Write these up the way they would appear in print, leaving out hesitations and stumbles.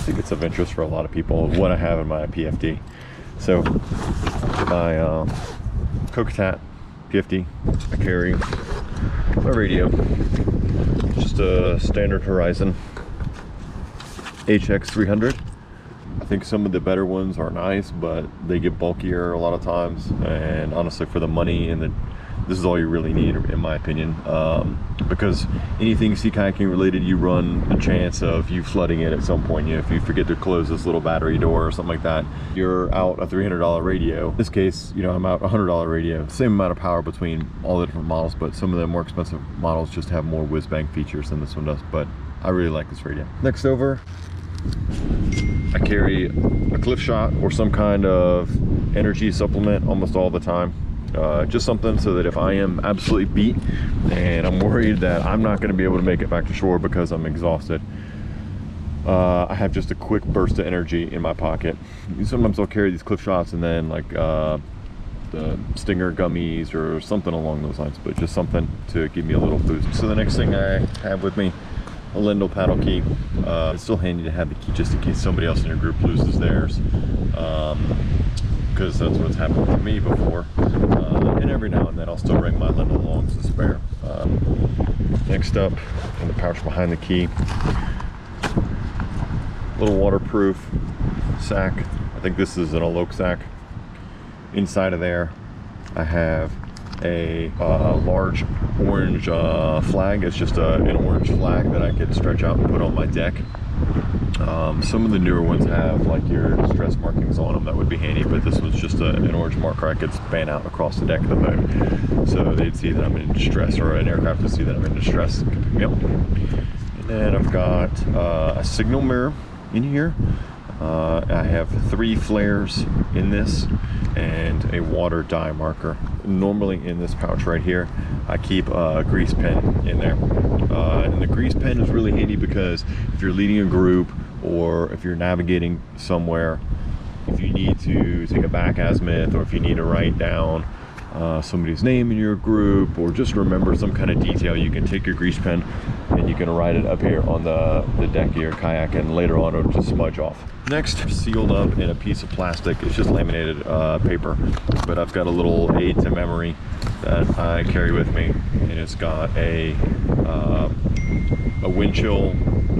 think it's of interest for a lot of people, what I have in my PFD. So my Cocatat PFD, I carry my radio, just a standard Horizon HX300. I think some of the better ones are nice, but they get bulkier a lot of times, and honestly for the money and this is all you really need, in my opinion, because anything sea kayaking related, you run the chance of you flooding it at some point. If you forget to close this little battery door or something like that, you're out a $300 radio. In this case, I'm out a $100 radio. Same amount of power between all the different models, but some of the more expensive models just have more whiz-bang features than this one does, but I really like this radio. Next over, I carry a cliff shot or some kind of energy supplement almost all the time. Just something so that if I am absolutely beat and I'm worried that I'm not going to be able to make it back to shore because I'm exhausted, I have just a quick burst of energy in my pocket. Sometimes I'll carry these cliff shots and then like the Stinger gummies or something along those lines, but just something to give me a little boost. So the next thing I have with me, a Lindell paddle key. It's still handy to have the key just in case somebody else in your group loses theirs, because that's what's happened to me before. And every now and then I'll still bring my Lindell along as a spare. Next up, in the pouch behind the key, little waterproof sack. I think this is an Aloke sack. Inside of there, I have a large orange flag. It's just an orange flag that I could stretch out and put on my deck. Some of the newer ones have like your distress markings on them. That would be handy, but this was just an orange marker I could span out across the deck of the boat, so they'd see that I'm in distress, or an aircraft would see that I'm in distress. Yep. And then I've got a signal mirror in here. I have 3 flares in this and a water dye marker. Normally in this pouch right here, I keep a grease pen in there. And the grease pen is really handy because if you're leading a group or if you're navigating somewhere, if you need to take a back azimuth, or if you need to write down somebody's name in your group, or just remember some kind of detail, you can take your grease pen and you can write it up here on the deck of your kayak, and later on it'll just smudge off. Next, sealed up in a piece of plastic, it's just laminated paper, but I've got a little aid to memory that I carry with me, and it's got a wind chill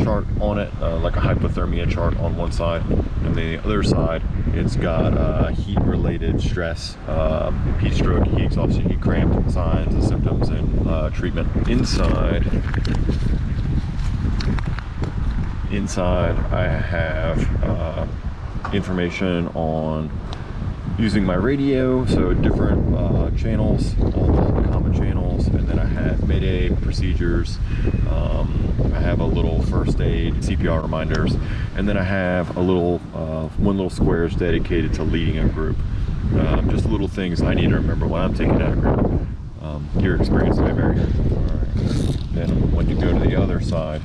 chart on it, like a hypothermia chart on one side, and the other side it's got heat related stress, heat stroke, heat exhaustion, heat cramp signs and symptoms, and treatment. Inside I have information on using my radio, so different channels, all the common channels, and then I have Mayday procedures. I have a little first aid, CPR reminders, and then I have a little one little square is dedicated to leading a group. Just little things I need to remember when I'm taking out a group. Your experience may vary. Then when you go to the other side,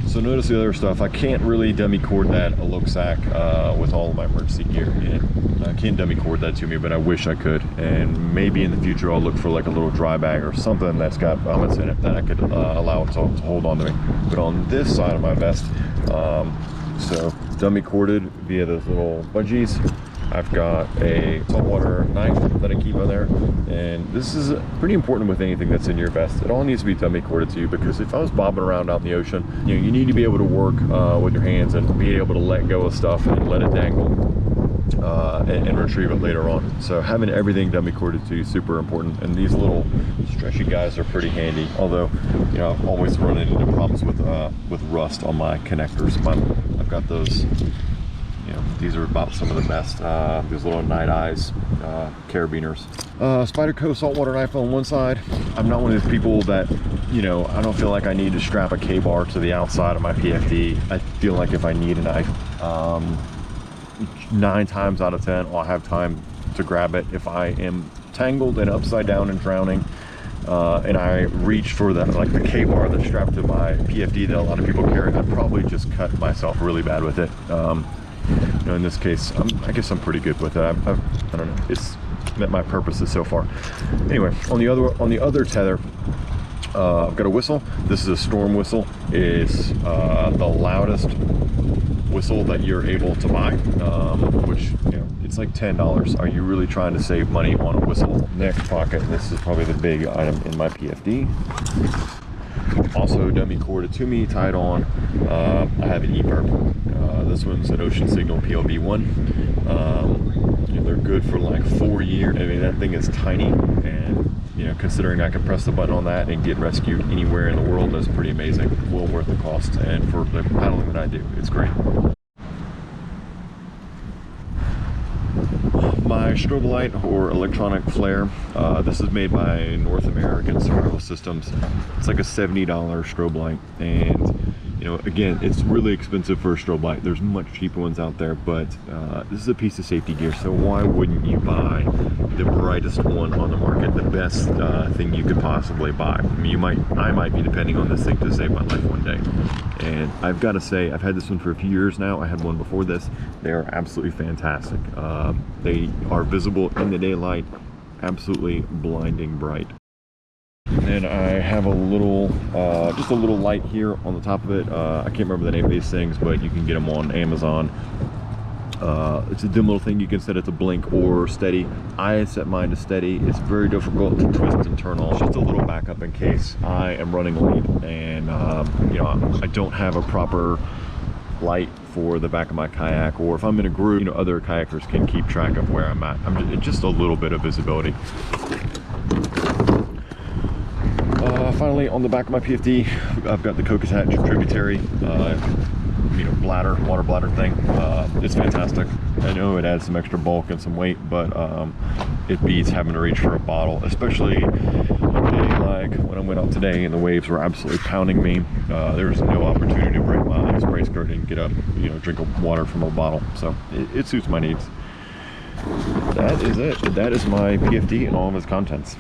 so notice the other stuff. I can't really dummy cord that Aloke sack with all of my emergency gear in it. I can't dummy cord that to me, but I wish I could. And maybe in the future I'll look for like a little dry bag or something that's got helmets in it that I could allow it to hold on to me. But on this side of my vest, so dummy corded via those little budgies, I've got a saltwater knife that I keep on there, and this is pretty important with anything that's in your vest. It all needs to be dummy corded to you, because if I was bobbing around out in the ocean, you need to be able to work with your hands and be able to let go of stuff and let it dangle and retrieve it later on. So having everything dummy corded to you is super important, and these little stretchy guys are pretty handy. Although, I've always run into problems with rust on my connectors. I've got those. These are about some of the best. These little night eyes carabiners. Spyderco saltwater knife on one side. I'm not one of those people that, I don't feel like I need to strap a K-bar to the outside of my PFD. I feel like if I need a knife, 9 times out of 10, I'll have time to grab it. If I am tangled and upside down and drowning, and I reach for the K-bar that's strapped to my PFD that a lot of people carry, I'd probably just cut myself really bad with it. In this case, I guess I'm pretty good with it. I don't know. It's met my purposes so far. Anyway, on the other tether, I've got a whistle. This is a storm whistle. It's the loudest whistle that you're able to buy, which, you know, it's like $10. Are you really trying to save money on a whistle? Next pocket, and this is probably the big item in my PFD. Also dummy corded to me, tied on. I have an e-perp. This one's an Ocean Signal PLB1. They're good for like 4 years. I mean, that thing is tiny, and you know, considering I can press the button on that and get rescued anywhere in the world, that's pretty amazing. Well worth the cost, and for the paddling that I do, it's great. My strobe light or electronic flare, this is made by North American Survival Systems. It's like a $70 strobe light, and you know, again, it's really expensive for a strobe light. There's much cheaper ones out there, but this is a piece of safety gear, so why wouldn't you buy the brightest one on the market, the best thing you could possibly buy? I mean, I might be depending on this thing to save my life one day. And I've got to say, I've had this one for a few years now. I had one before this. They are absolutely fantastic. They are visible in the daylight, absolutely blinding bright. And I have a little, just a little light here on the top of it. I can't remember the name of these things, but you can get them on Amazon. It's a dim little thing. You can set it to blink or steady. I set mine to steady. It's very difficult to twist and turn on. It's just a little backup in case I am running late and you know, I don't have a proper light for the back of my kayak, or if I'm in a group, you know, other kayakers can keep track of where I'm at. Just a little bit of visibility. Finally, on the back of my PFD, I've got the Coke attached tributary, you know, bladder, water bladder thing. It's fantastic. I know it adds some extra bulk and some weight, but it beats having to reach for a bottle, especially a day like when I went out today and the waves were absolutely pounding me. There was no opportunity to break my spray skirt and get up, you know, drink water from a bottle. So it suits my needs. That is it. That is my PFD and all of its contents.